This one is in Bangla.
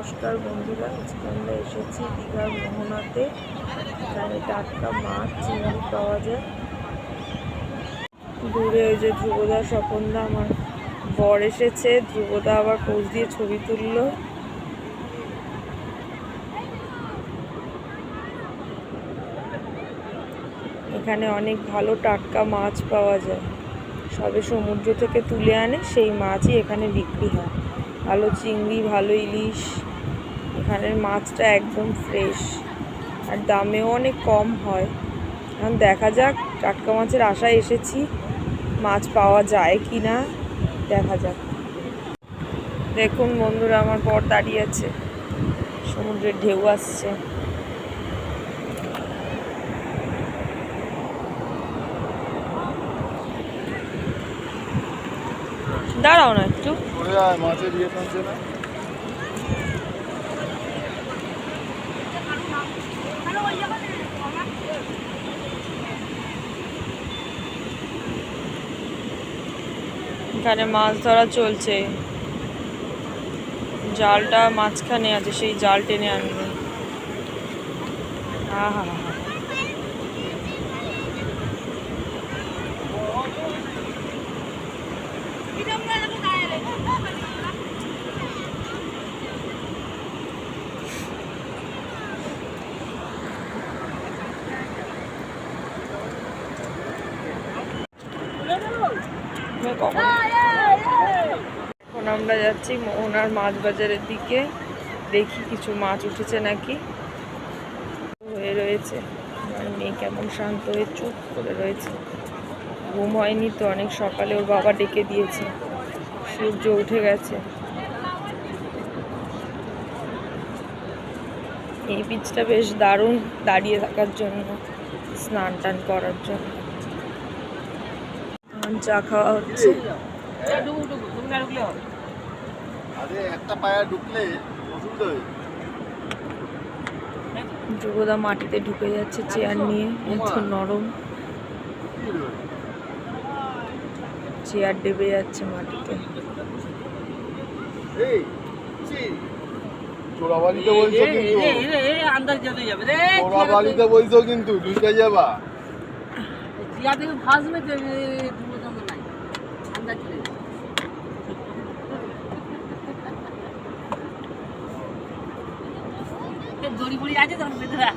নমস্কার বন্ধুরা, আজকে আমরা এসেছি দীঘার মোহনাতে। এখানে টাটকা মাছ চিংড়ি পাওয়া যায়। দূরে ওই যে ধ্রুবদা স্বপনদা আমার বর এসেছে, ধ্রুবদা আবার পোজ দিয়ে ছবি তুললো। এখানে অনেক ভালো টাটকা মাছ পাওয়া যায়, সবে সমুদ্র থেকে তুলে আনে সেই মাছই এখানে বিক্রি হয়। ভালো চিংড়ি, ভালো ইলিশ, এখানের মাছটা একদম ফ্রেশ আর দামেও অনেক কম হয়। এখন দেখা যাক, টাটকা মাছের আশায় এসেছি, মাছ পাওয়া যায় কি না দেখা যাক। দেখুন বন্ধুরা, আমার বর দাঁড়িয়ে আছে, সমুদ্রের ঢেউ আসছে। দাঁড়াও না একটু, মাছের ইয়ে টানছে না। এখানে মাছ ধরা চলছে, জালটা মাঝখানে আছে, সেই জাল টেনে আনবে। আহা হা হা, এখন আমরা যাচ্ছি মোহনার মাছ বাজারের দিকে, দেখি কিছু মাছ উঠেছে নাকি। হয়ে রয়েছে আমার মেয়ে, কেমন শান্ত হয়ে চুপ করে রয়েছে, ঘুম হয়নি তো অনেক সকালে, ওর বাবা ডেকে দিয়েছে। সূর্য উঠে গেছে। এই বীজটা বেশ দারুণ দাঁড়িয়ে থাকার জন্য, স্নান টান করার জন্য। চা খাওয়া হচ্ছে। ধ্রুবদা মাটিতে ঢুকে যাচ্ছে চেয়ার নিয়ে, এত নরম চেয়ার, ডেবে যাচ্ছে মাটিতে। চোরাবালিতে বলছো কিন্তু, চোরাবালিতে বলছো কিন্তু ঢুকে যাবা। দড়ি ফড়ি আছে তখন বেঁধে রাখ।